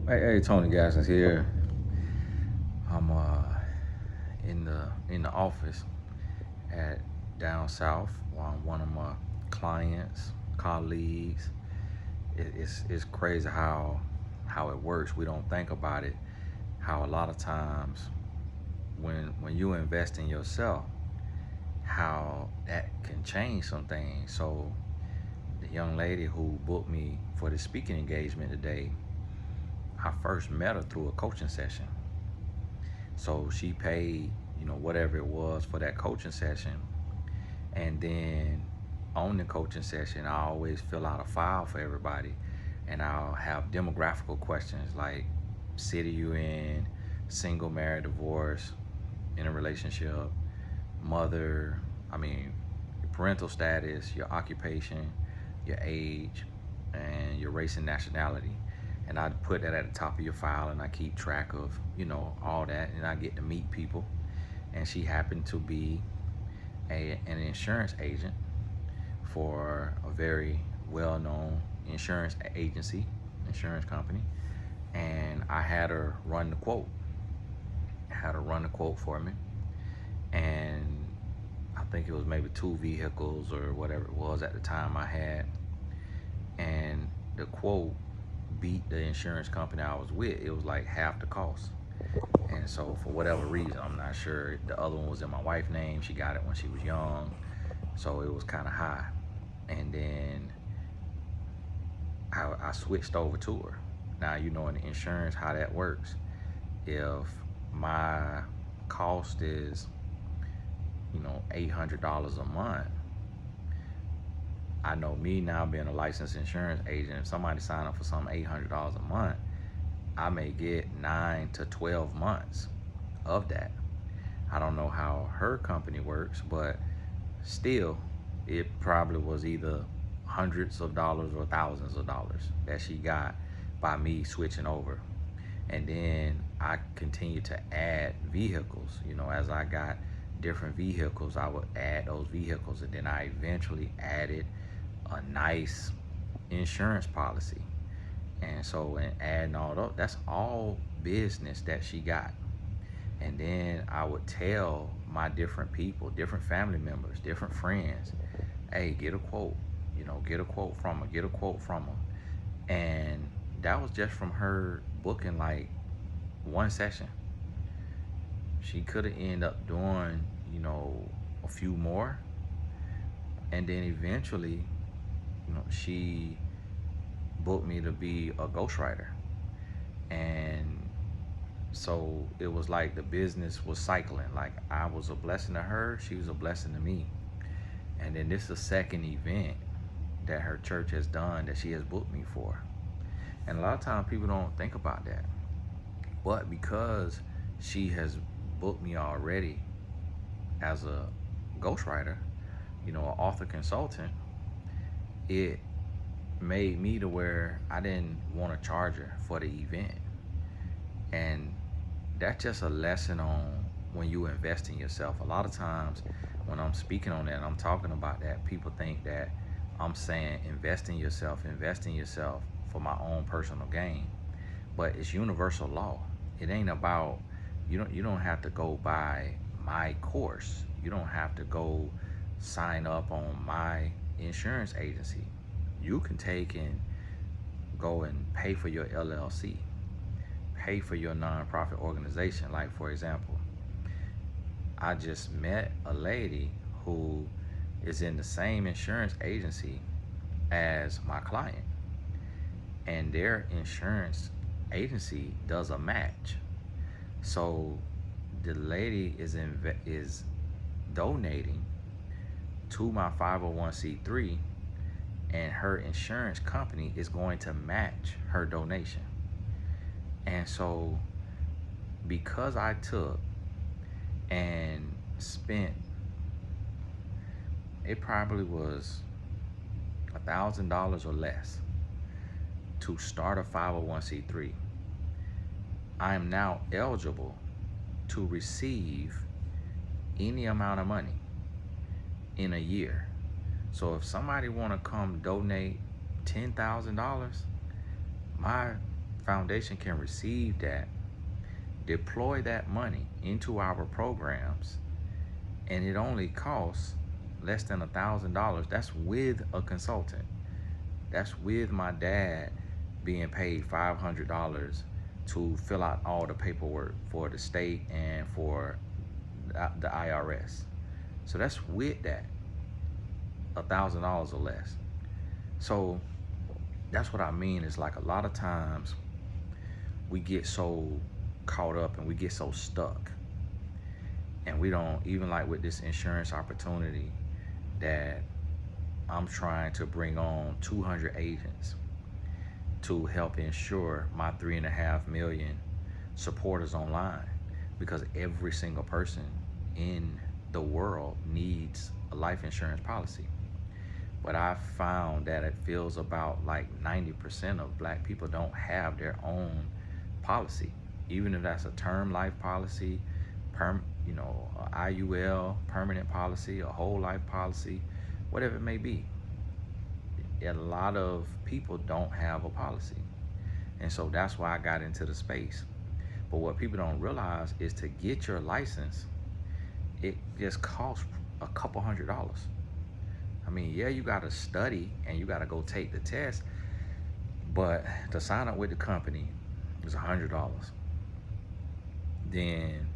Hey, Tony Gassens here. I'm in the office at down south. One of my clients, colleagues. It's crazy how it works. We don't think about it. How a lot of times when you invest in yourself, how that can change some things. So the young lady who booked me for the speaking engagement today, I first met her through a coaching session. So she paid, whatever it was for that coaching session. And then on the coaching session, I always fill out a file for everybody. And I'll have demographical questions like city you in, single, married, divorced, in a relationship, mother, your parental status, your occupation, your age, and your race and nationality. And I put that at the top of your file, and I keep track of, all that, and I get to meet people. And she happened to be an insurance agent for a very well-known insurance agency, insurance company, and I had her run the quote. Had her run the quote for me, and I think it was maybe two vehicles or whatever it was at the time I had, and the quote beat the insurance company I was with. It was like half the cost. And so for whatever reason, I'm not sure. The other one was in my wife's name. She got it when she was young, so it was kind of high. And then I switched over to her. Now in the insurance how that works. If my cost is $800 a month, I know me now being a licensed insurance agent. If somebody sign up for something $800 a month, I may get 9 to 12 months of that. I don't know how her company works, but still, it probably was either hundreds of dollars or thousands of dollars that she got by me switching over. And then I continued to add vehicles. As I got different vehicles, I would add those vehicles, and then I eventually added a nice insurance policy. And so, in adding all that's all business that she got. And then I would tell my different people, different family members, different friends, hey, get a quote, get a quote from her, get a quote from her. And that was just from her booking like one session. She could have ended up doing, a few more. And then eventually, she booked me to be a ghostwriter. And so it was like the business was cycling. Like I was a blessing to her, she was a blessing to me. And then this is the second event that her church has done that she has booked me for. And a lot of times people don't think about that. But because she has booked me already as a ghostwriter, an author consultant, it made me to where I didn't want to charge her for the event. And that's just a lesson on when you invest in yourself. A lot of times when I'm speaking on that and I'm talking about that, people think that I'm saying invest in yourself for my own personal gain. But it's universal law. It ain't about you don't have to go buy my course. You don't have to go sign up on my insurance agency. You can take and go and pay for your LLC, pay for your nonprofit organization. Like for example, I just met a lady who is in the same insurance agency as my client, and their insurance agency does a match. So the lady is donating to my 501c3, and her insurance company is going to match her donation. And so because I took and spent, it probably was $1,000 or less to start a 501c3, I am now eligible to receive any amount of money in a year. So if somebody want to come donate $10,000, my foundation can receive that, deploy that money into our programs, and it only costs less than $1,000. That's with a consultant. That's with my dad being paid $500 to fill out all the paperwork for the state and for the IRS. So that's with that, $1,000 or less. So that's what I mean. Is like a lot of times we get so caught up and we get so stuck, and we don't even, like with this insurance opportunity that I'm trying to bring on 200 agents to help insure my 3.5 million supporters online, because every single person in the world needs a life insurance policy. But I found that it feels about like 90% of black people don't have their own policy, even if that's a term life policy, IUL, permanent policy, a whole life policy, whatever it may be. A lot of people don't have a policy. And so that's why I got into the space. But what people don't realize is to get your license, it just costs a couple $100. I mean, yeah, you gotta study and you gotta go take the test, but to sign up with the company is $100. Then,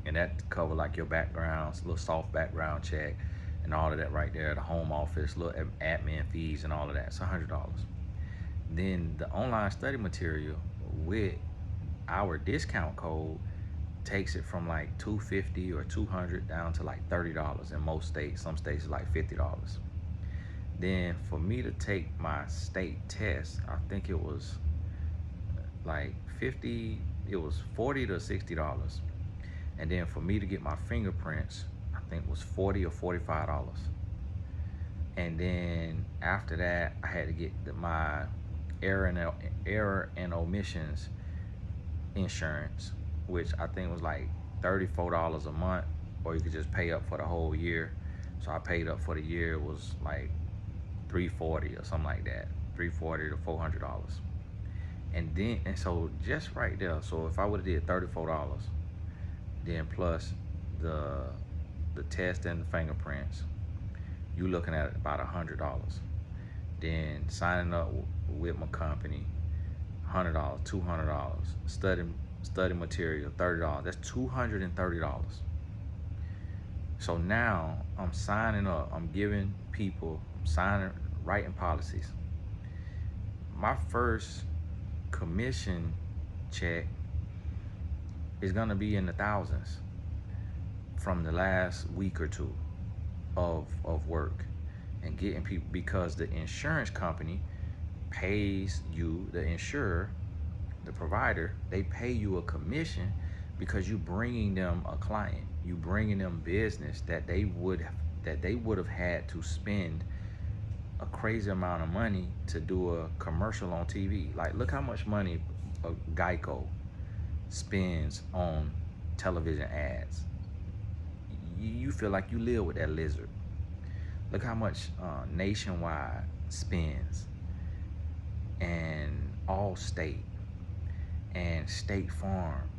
and that cover like your backgrounds, little soft background check, and all of that right there, the home office, little admin fees and all of that. It's $100. Then the online study material with our discount code takes it from like $250 or $200 down to like $30 in most states. Some states is like $50. Then for me to take my state test, I think it was like $40 to $60. And then for me to get my fingerprints, I think it was $40 or $45. And then after that, I had to get my error and omissions insurance, which I think was like $34 a month, or you could just pay up for the whole year. So I paid up for the year. It was like $340 or something like that, $340 to $400. And so just right there, so if I would have did $34, then plus the test and the fingerprints, you looking at about $100. Then signing up with my company, $100, $200. Study material, $30. That's $230. So now I'm signing up. I'm giving people, writing policies. My first commission check is gonna be in the thousands from the last week or two of work and getting people, because the insurance company pays you, the insurer, the provider, they pay you a commission because you bringing them a client, you bringing them business that they would have had to spend a crazy amount of money to do a commercial on TV. Like, look how much money a Geico spends on television ads. You feel like you live with that lizard. Look how much Nationwide spends, and Allstate and State Farm.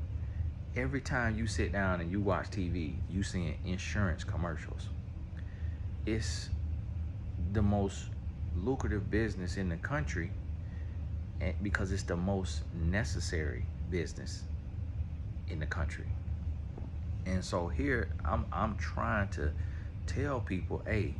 Every time you sit down and you watch TV, you seeing insurance commercials. It's the most lucrative business in the country, and because it's the most necessary business in the country. And so here I'm trying to tell people, hey,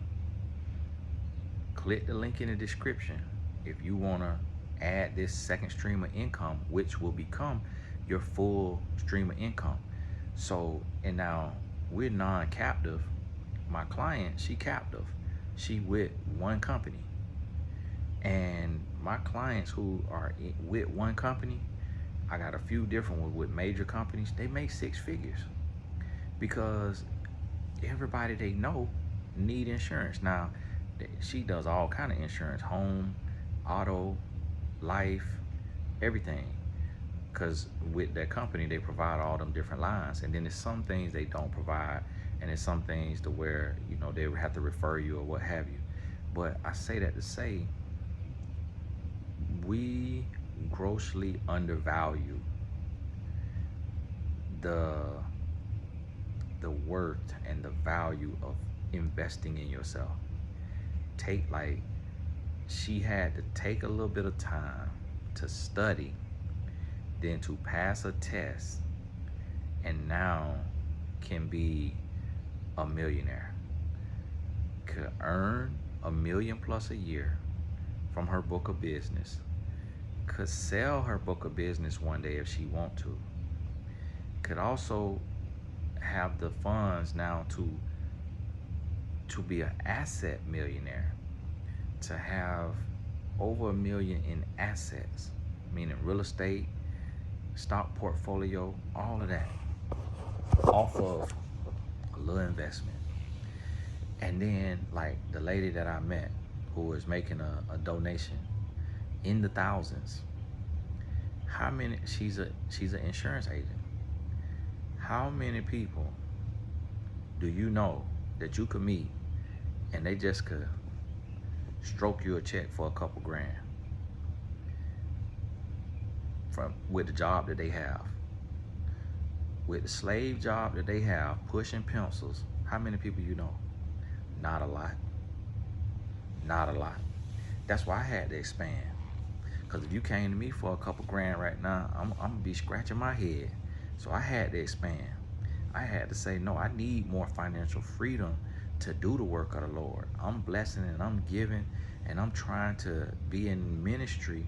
click the link in the description if you want to add this second stream of income, which will become your full stream of income. So, and now we're non-captive. My client, she captive. She with one company. And my clients who are with one company, I got a few different ones with major companies. They make 6 figures because everybody they know need insurance. Now, she does all kind of insurance: home, auto, life, everything. Because with that company, they provide all them different lines. And then there's some things they don't provide, and there's some things to where, they would have to refer you or what have you. But I say that to say, we grossly undervalue the worth and the value of investing in yourself. Take like she had to take a little bit of time to study, then to pass a test, and now can be a millionaire. Could earn $1 million plus a year from her book of business. Could sell her book of business one day if she want to. Could also have the funds now to be an asset millionaire, to have over $1 million in assets, meaning real estate, stock portfolio, all of that, off of a little investment. And then like the lady that I met who was making a donation in the thousands. How many, she's an insurance agent. How many people do you know that you could meet and they just could stroke you a check for a couple grand from with the job that they have, with the slave job that they have, pushing pencils? How many people you know? Not a lot. Not a lot. That's why I had to expand. Because if you came to me for a couple grand right now, I'm gonna be scratching my head. So I had to expand. I had to say, no, I need more financial freedom to do the work of the Lord. I'm blessing and I'm giving and I'm trying to be in ministry.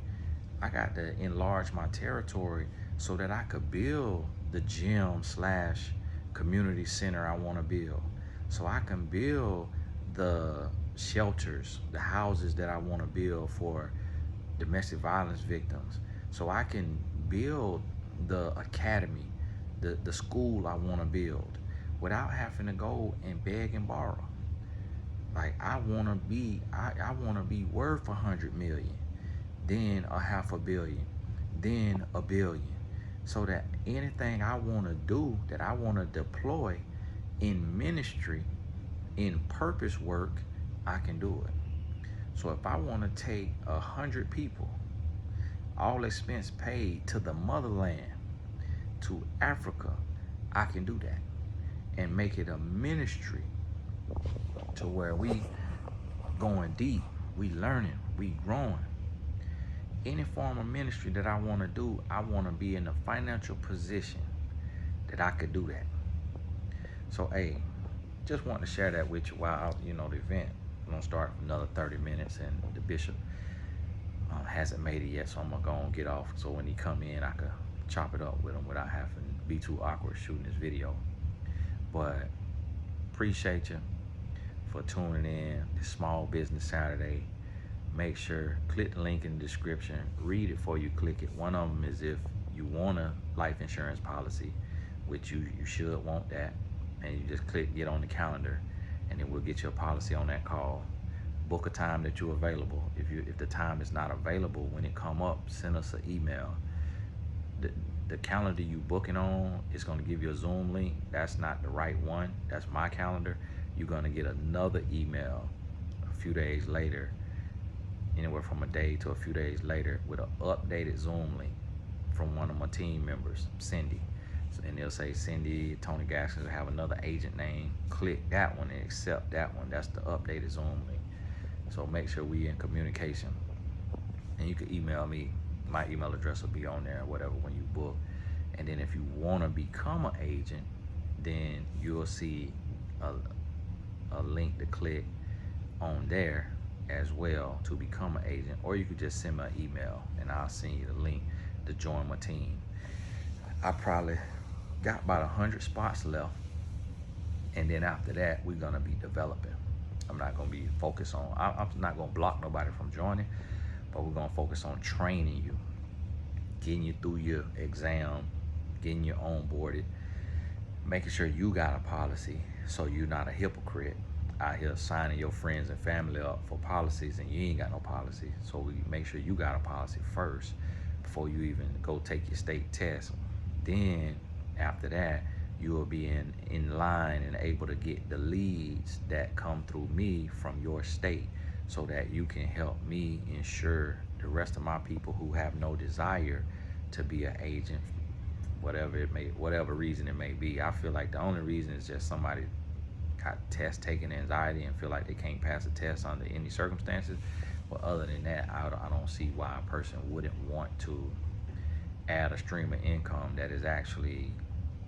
I got to enlarge my territory so that I could build the gym / community center I want to build. So I can build the shelters, the houses that I want to build for domestic violence victims. So I can build the academy, the school I want to build without having to go and beg and borrow. Like I want to be worth 100 million, then a half a billion, then a billion, so that anything I want to do, that I want to deploy in ministry, in purpose work, I can do it. So if I want to take 100 people, all expense paid, to the motherland, to Africa, I can do that and make it a ministry to where we going deep, we learning, we growing. Any form of ministry that I want to do, I want to be in a financial position that I could do that. So, hey, just want to share that with you while the event is gonna start for another 30 minutes, and the bishop hasn't made it yet, so I'm gonna go and get off. So when he come in, I could chop it up with him without having to be too awkward shooting this video. But appreciate you for tuning in this Small Business Saturday. Make sure, click the link in the description, read it before you click it. One of them is if you want a life insurance policy, which you should want that, and you just click get on the calendar, and then we'll get your policy on that call. Book a time that you're available. If the time is not available, when it come up, send us an email. The calendar you booking on is going to give you a Zoom link. That's not the right one. That's my calendar. You're going to get another email a few days later, anywhere from a day to a few days later, with an updated Zoom link from one of my team members, Cindy. And they'll say, Cindy, Tony Gaskins will have another agent name. Click that one and accept that one. That's the updated Zoom link. So make sure we in communication. And you can email me. My email address will be on there, whatever, when you book. And then if you want to become an agent, then you'll see a link to click on there as well to become an agent. Or you could just send me an email and I'll send you the link to join my team. I probably got about 100 spots left. And then after that, we're going to be developing. I'm not going to be focused on, I'm not going to block nobody from joining, but we're going to focus on training you, getting you through your exam, getting you onboarded, making sure you got a policy so you're not a hypocrite out here signing your friends and family up for policies and you ain't got no policy. So we make sure you got a policy first before you even go take your state test. Then after that, you will be in line and able to get the leads that come through me from your state, so that you can help me ensure the rest of my people who have no desire to be an agent, whatever reason it may be. I feel like the only reason is just somebody got test taking anxiety and feel like they can't pass a test under any circumstances. But other than that, I don't see why a person wouldn't want to add a stream of income that is actually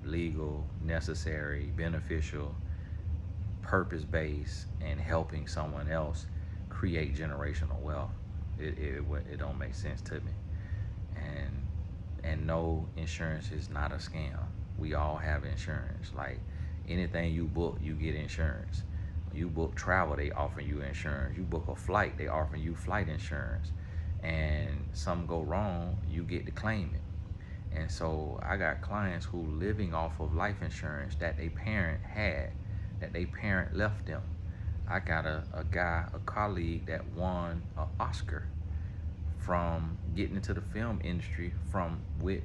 legal, necessary, beneficial, purpose-based, and helping someone else create generational wealth. It don't make sense to me. And no, insurance is not a scam. We all have insurance. Like anything you book, you get insurance. When you book travel, they offer you insurance. You book a flight, they offer you flight insurance. And something go wrong, you get to claim it. And so I got clients who living off of life insurance that they parent had, that they parent left them. I got a colleague that won an Oscar from getting into the film industry from with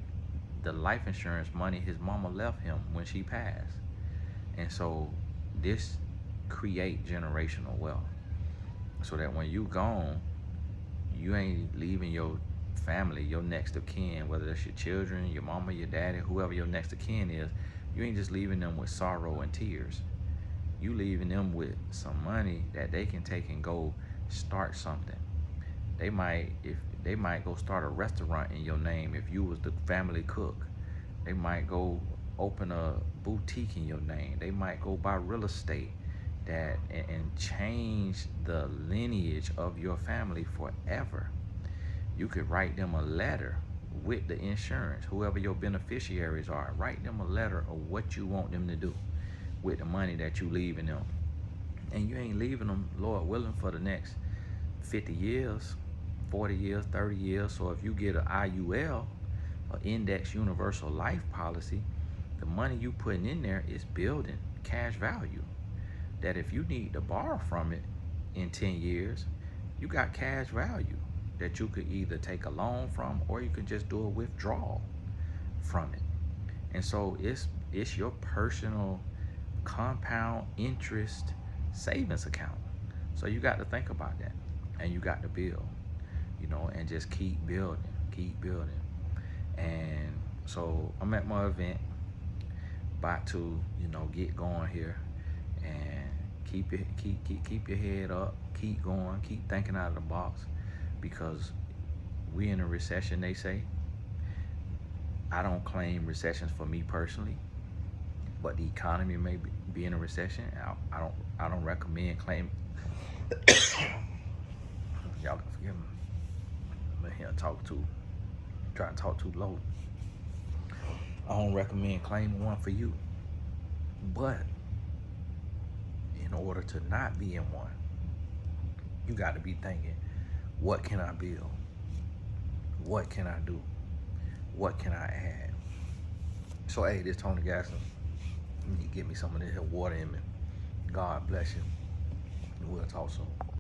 the life insurance money his mama left him when she passed. And so this create generational wealth so that when you gone, you ain't leaving your family, your next of kin, whether that's your children, your mama, your daddy, whoever your next of kin is, you ain't just leaving them with sorrow and tears. You leaving them with some money that they can take and go start something. They might go start a restaurant in your name if you was the family cook. They might go open a boutique in your name. They might go buy real estate and change the lineage of your family forever. You could write them a letter with the insurance, whoever your beneficiaries are, write them a letter of what you want them to do with the money that you leaving them. And you ain't leaving them, Lord willing, for the next 50 years, 40 years, 30 years. So if you get an IUL, an Index Universal Life Policy, the money you putting in there is building cash value. That if you need to borrow from it in 10 years, you got cash value that you could either take a loan from or you could just do a withdrawal from it. And so it's your personal compound interest savings account. So you got to think about that, and you got to build, and just keep building. And so I'm at my event, about to, get going here, and keep your head up, keep going, keep thinking out of the box, because we in a recession, they say. I don't claim recessions for me personally, but the economy may be in a recession. I don't recommend claiming. Y'all can forgive me. I'm here trying to talk too low. I don't recommend claiming one for you, but in order to not be in one, you got to be thinking, what can I build? What can I do? What can I add? So hey, this Tony Gasson. You give me some of this here water in me. God bless you. We'll talk soon.